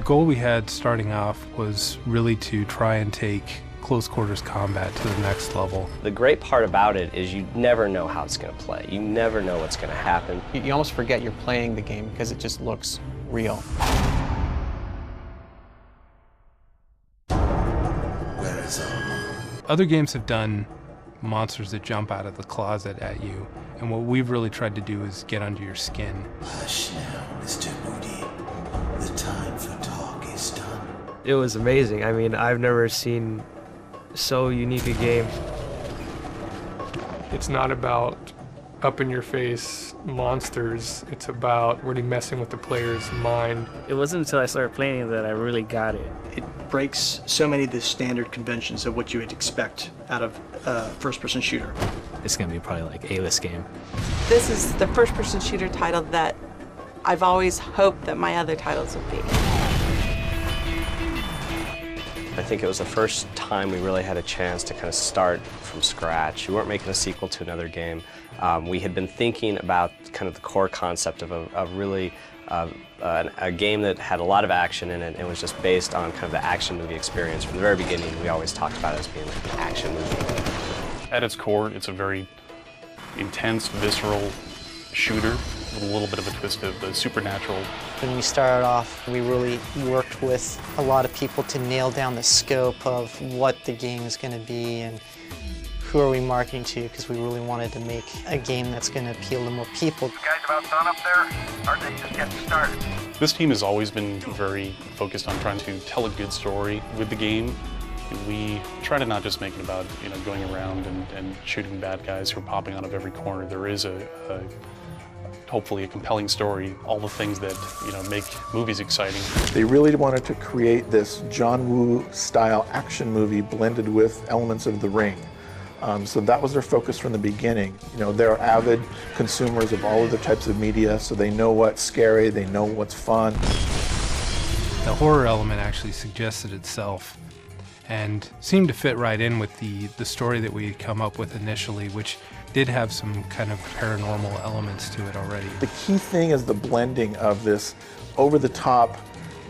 goal we had starting off was really to try and take close quarters combat to the next level. The great part about it is you never know how it's going to play. You never know what's going to happen. You almost forget you're playing the game because it just looks real. Where is Other games have done monsters that jump out of the closet at you, and what we've really tried to do is get under your skin. Hush now, Mr. Moody. The time for talk is done. It was amazing. I mean, I've never seen so unique a game. It's not about up-in-your-face monsters. It's about really messing with the player's mind. It wasn't until I started playing that I really got it. It breaks so many of the standard conventions of what you would expect out of a first-person shooter. It's going to be probably like A-list game. This is the first-person shooter title that I've always hoped that my other titles would be. I think it was the first time we really had a chance to kind of start from scratch. We weren't making a sequel to another game. We had been thinking about kind of the core concept of really a game that had a lot of action in it and was just based on kind of the action movie experience. From the very beginning, we always talked about it as being like an action movie. At its core, it's a very intense, visceral shooter with a little bit of a twist of the supernatural. When we started off, we really worked with a lot of people to nail down the scope of what the game is going to be and who are we marketing to, because we really wanted to make a game that's going to appeal to more people. You guys about done up there? Or are they just getting started? This team has always been very focused on trying to tell a good story with the game. We try to not just make it about going around and shooting bad guys who are popping out of every corner. There is hopefully a compelling story, all the things that make movies exciting. They really wanted to create this John Woo style action movie blended with elements of The Ring. So that was their focus from the beginning. They're avid consumers of all other types of media, so they know what's scary, they know what's fun. The horror element actually suggested itself and seemed to fit right in with the story that we had come up with initially, which did have some kind of paranormal elements to it already. The key thing is the blending of this over-the-top,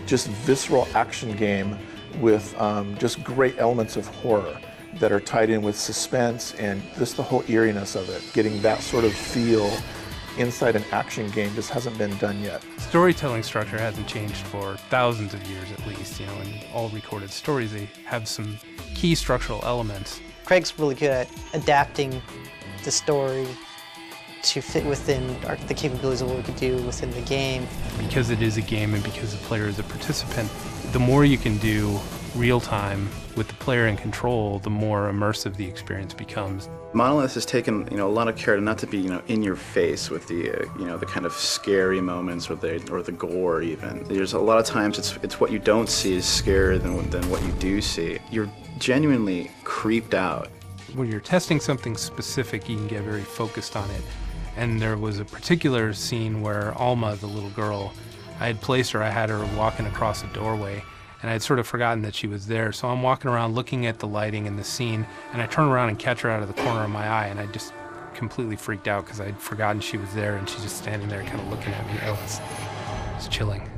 just visceral action game with just great elements of horror that are tied in with suspense and just the whole eeriness of it. Getting that sort of feel inside an action game just hasn't been done yet. Storytelling structure hasn't changed for thousands of years at least. In all recorded stories, they have some key structural elements. Craig's really good at adapting the story to fit within the capabilities of what we could do within the game. Because it is a game and because the player is a participant, the more you can do real time with the player in control, the more immersive the experience becomes. Monolith has taken a lot of care not to be in your face with the the kind of scary moments or the gore even. There's a lot of times it's what you don't see is scarier than what you do see. You're genuinely creeped out. When you're testing something specific, you can get very focused on it. And there was a particular scene where Alma, the little girl, I had placed her, I had her walking across a doorway, and I had sort of forgotten that she was there. So I'm walking around looking at the lighting and the scene, and I turn around and catch her out of the corner of my eye, and I just completely freaked out because I'd forgotten she was there, and she's just standing there kind of looking at me. It was chilling.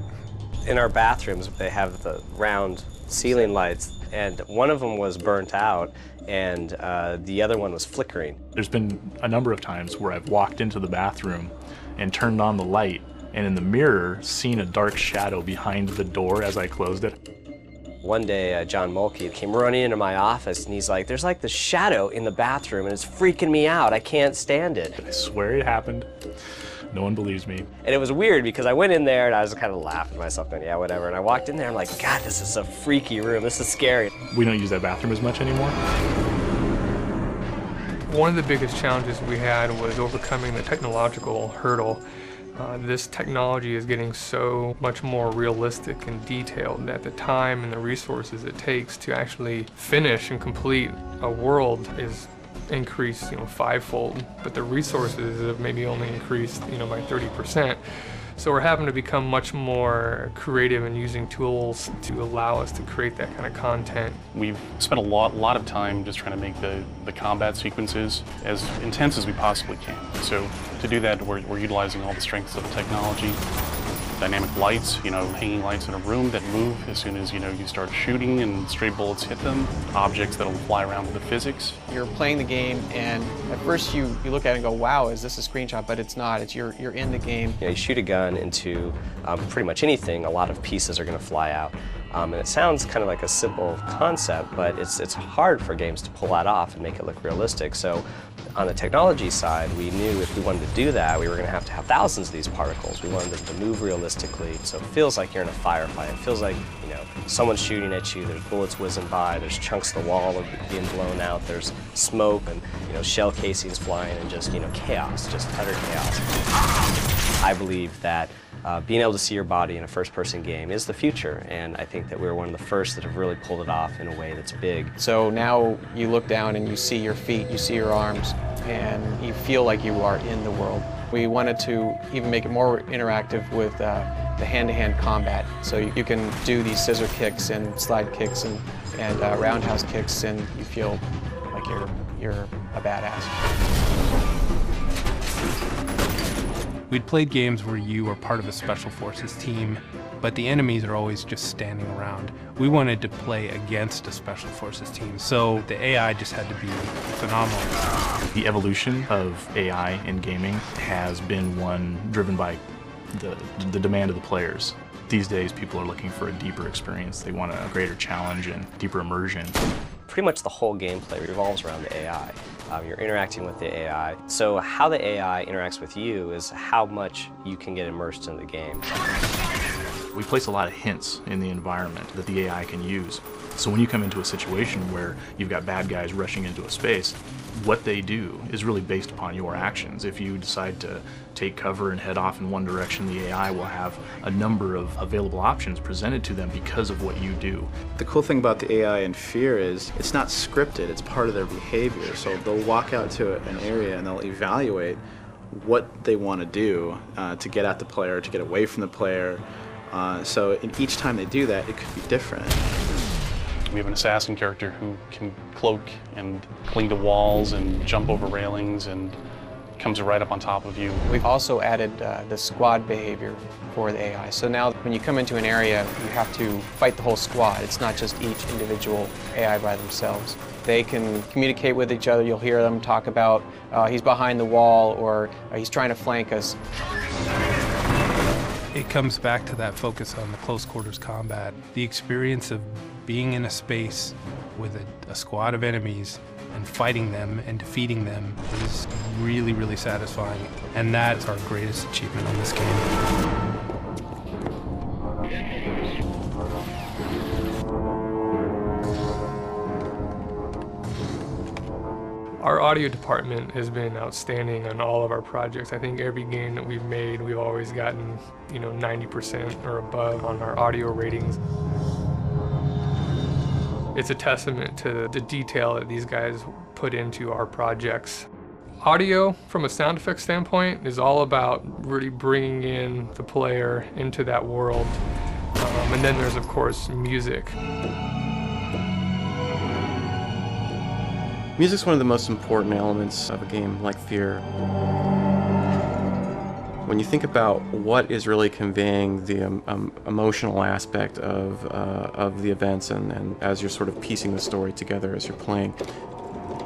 In our bathrooms, they have the round ceiling lights, and one of them was burnt out, and the other one was flickering. There's been a number of times where I've walked into the bathroom and turned on the light, and in the mirror, seen a dark shadow behind the door as I closed it. One day, John Mulkey came running into my office, and he's like, "There's like this shadow in the bathroom, and it's freaking me out. I can't stand it." I swear it happened. No one believes me. And it was weird because I went in there and I was kind of laughing to myself, going, yeah, whatever. And I walked in there, I'm like, God, this is a freaky room. This is scary. We don't use that bathroom as much anymore. One of the biggest challenges we had was overcoming the technological hurdle. This technology is getting so much more realistic and detailed that the time and the resources it takes to actually finish and complete a world is increased, fivefold, but the resources have maybe only increased, by 30%. So we're having to become much more creative in using tools to allow us to create that kind of content. We've spent a lot of time just trying to make the combat sequences as intense as we possibly can. So to do that, we're utilizing all the strengths of the technology. dynamic lights, hanging lights in a room that move as soon as, you start shooting and stray bullets hit them, objects that'll fly around with the physics. You're playing the game, and at first you look at it and go, wow, is this a screenshot? But it's not. It's you're in the game. You shoot a gun into pretty much anything, a lot of pieces are going to fly out. And it sounds kind of like a simple concept, but it's hard for games to pull that off and make it look realistic. So on the technology side, we knew if we wanted to do that, we were going to have thousands of these particles. We wanted them to move realistically, so it feels like you're in a firefight. It feels like, someone's shooting at you, there's bullets whizzing by, there's chunks of the wall being blown out, there's smoke and, shell casings flying and just, chaos, just utter chaos. I believe that being able to see your body in a first-person game is the future, and I think that we're one of the first that have really pulled it off in a way that's big. So now you look down and you see your feet, you see your arms, and you feel like you are in the world. We wanted to even make it more interactive with the hand-to-hand combat. So you can do these scissor kicks and slide kicks and roundhouse kicks, and you feel like you're a badass. We'd played games where you were part of a Special Forces team, but the enemies are always just standing around. We wanted to play against a Special Forces team, so the AI just had to be phenomenal. The evolution of AI in gaming has been one driven by the demand of the players. These days, people are looking for a deeper experience. They want a greater challenge and deeper immersion. Pretty much the whole gameplay revolves around the AI. You're interacting with the AI. So how the AI interacts with you is how much you can get immersed in the game. We place a lot of hints in the environment that the AI can use. So when you come into a situation where you've got bad guys rushing into a space, what they do is really based upon your actions. If you decide to take cover and head off in one direction, the AI will have a number of available options presented to them because of what you do. The cool thing about the AI in F.E.A.R is it's not scripted, it's part of their behavior. So they'll walk out to an area and they'll evaluate what they want to do to get at the player, to get away from the player. So each time they do that, it could be different. We have an assassin character who can cloak and cling to walls and jump over railings and comes right up on top of you. We've also added the squad behavior for the AI. So now when you come into an area, you have to fight the whole squad. It's not just each individual AI by themselves. They can communicate with each other. You'll hear them talk about he's behind the wall or he's trying to flank us. It comes back to that focus on the close quarters combat. The experience of being in a space with a squad of enemies and fighting them and defeating them is really, really satisfying. And that's our greatest achievement on this game. Our audio department has been outstanding on all of our projects. I think every game that we've made, we've always gotten, 90% or above on our audio ratings. It's a testament to the detail that these guys put into our projects. Audio, from a sound effects standpoint, is all about really bringing in the player into that world. And then there's, of course, music. Music's one of the most important elements of a game like F.E.A.R. When you think about what is really conveying the emotional aspect of the events and as you're sort of piecing the story together as you're playing,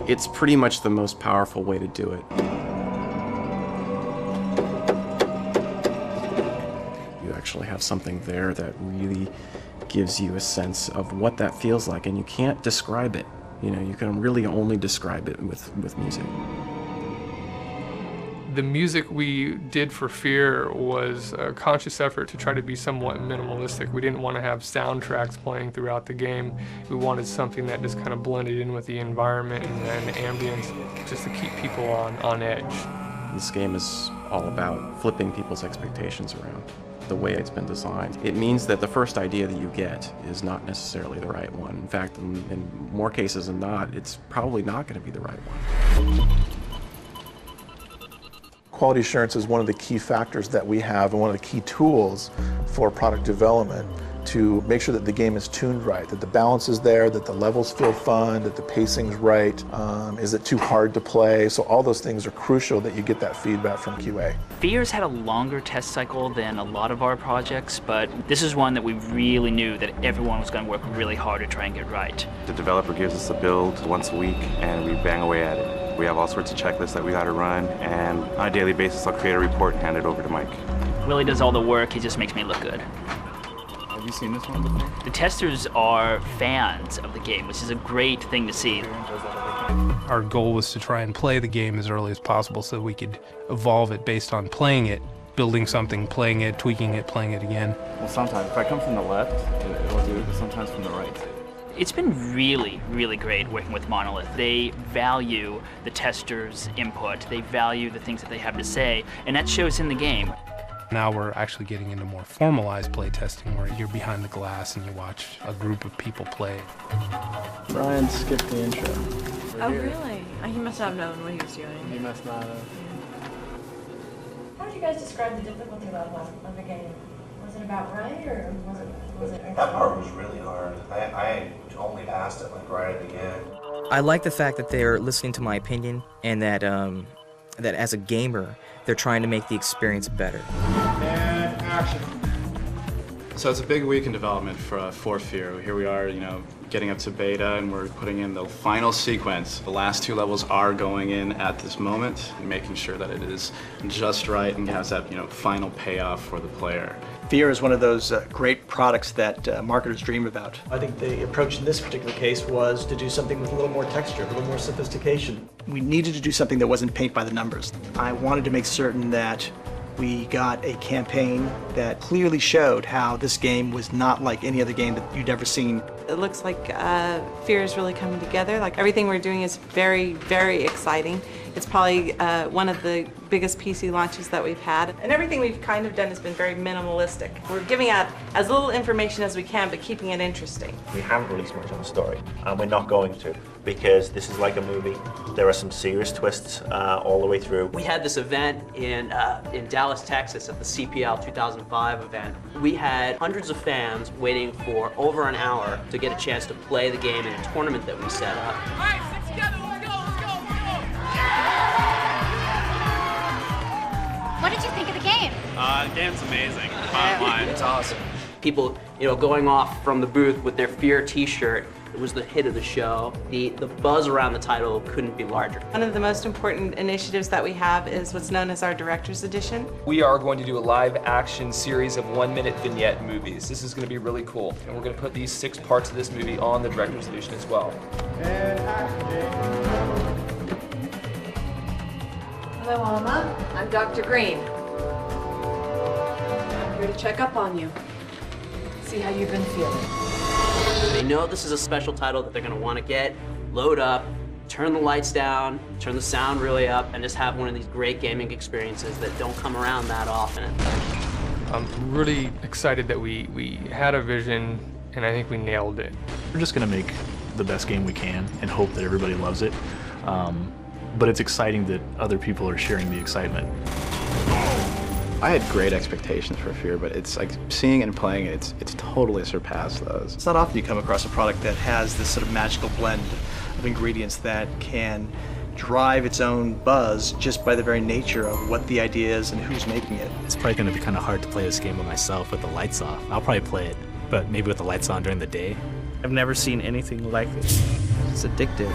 it's pretty much the most powerful way to do it. You actually have something there that really gives you a sense of what that feels like, and you can't describe it. You can really only describe it with music. The music we did for F.E.A.R was a conscious effort to try to be somewhat minimalistic. We didn't want to have soundtracks playing throughout the game. We wanted something that just kind of blended in with the environment and the ambience, just to keep people on edge. This game is all about flipping people's expectations around. The way it's been designed. It means that the first idea that you get is not necessarily the right one. In fact, in more cases than not, it's probably not going to be the right one. Quality assurance is one of the key factors that we have and one of the key tools for product development. to make sure that the game is tuned right, that the balance is there, that the levels feel fun, that the pacing's right. Is it too hard to play? So all those things are crucial that you get that feedback from QA. F.E.A.R's had a longer test cycle than a lot of our projects, but this is one that we really knew that everyone was going to work really hard to try and get right. The developer gives us a build once a week and we bang away at it. We have all sorts of checklists that we got to run, and on a daily basis I'll create a report and hand it over to Mike. Willie does all the work, he just makes me look good. Have you seen this one before? The testers are fans of the game, which is a great thing to see. Our goal was to try and play the game as early as possible so we could evolve it based on playing it, building something, playing it, tweaking it, playing it again. Well, sometimes, if I come from the left, it'll do it, but sometimes from the right. It's been really, really great working with Monolith. They value the testers' input, they value the things that they have to say, and that shows in the game. Now we're actually getting into more formalized play testing where you're behind the glass and you watch a group of people play. Brian skipped the intro. Oh, really? He must not have known what he was doing. He must not have. How would you guys describe the difficulty level of the game? Was it about right, or was it? That part was really hard. I only passed it like right at the end. I like the fact that they're listening to my opinion and that that as a gamer, they're trying to make the experience better. And action. So it's a big week in development for F.E.A.R. Here we are, getting up to beta, and we're putting in the final sequence. The last 2 levels are going in at this moment, and making sure that it is just right and has that final payoff for the player. F.E.A.R is one of those great products that marketers dream about. I think the approach in this particular case was to do something with a little more texture, a little more sophistication. We needed to do something that wasn't paint by the numbers. I wanted to make certain that we got a campaign that clearly showed how this game was not like any other game that you'd ever seen. It looks like F.E.A.R is really coming together. Like everything we're doing is very, very exciting. It's probably one of the biggest PC launches that we've had. And everything we've kind of done has been very minimalistic. We're giving out as little information as we can, but keeping it interesting. We haven't released much on the story, and we're not going to, because this is like a movie. There are some serious twists all the way through. We had this event in Dallas, Texas at the CPL 2005 event. We had hundreds of fans waiting for over an hour to get a chance to play the game in a tournament that we set up. All right, sit together. Let's go. What did you think of the game? The game's amazing. Bottom line, it's awesome. People, going off from the booth with their F.E.A.R t-shirt. It was the hit of the show. The buzz around the title couldn't be larger. One of the most important initiatives that we have is what's known as our Director's Edition. We are going to do a live action series of 1-minute vignette movies. This is going to be really cool. And we're going to put these 6 parts of this movie on the Director's Edition as well. And action. Hello, Alma. I'm Dr. Green. I'm here to check up on you. See how you've been feeling. They know this is a special title that they're going to want to get, load up, turn the lights down, turn the sound really up, and just have one of these great gaming experiences that don't come around that often. I'm really excited that we had a vision, and I think we nailed it. We're just going to make the best game we can and hope that everybody loves it. But it's exciting that other people are sharing the excitement. I had great expectations for F.E.A.R, but it's like seeing and playing it, it's totally surpassed those. It's not often you come across a product that has this sort of magical blend of ingredients that can drive its own buzz just by the very nature of what the idea is and who's making it. It's probably going to be kind of hard to play this game by myself with the lights off. I'll probably play it, but maybe with the lights on during the day. I've never seen anything like this. It's addictive.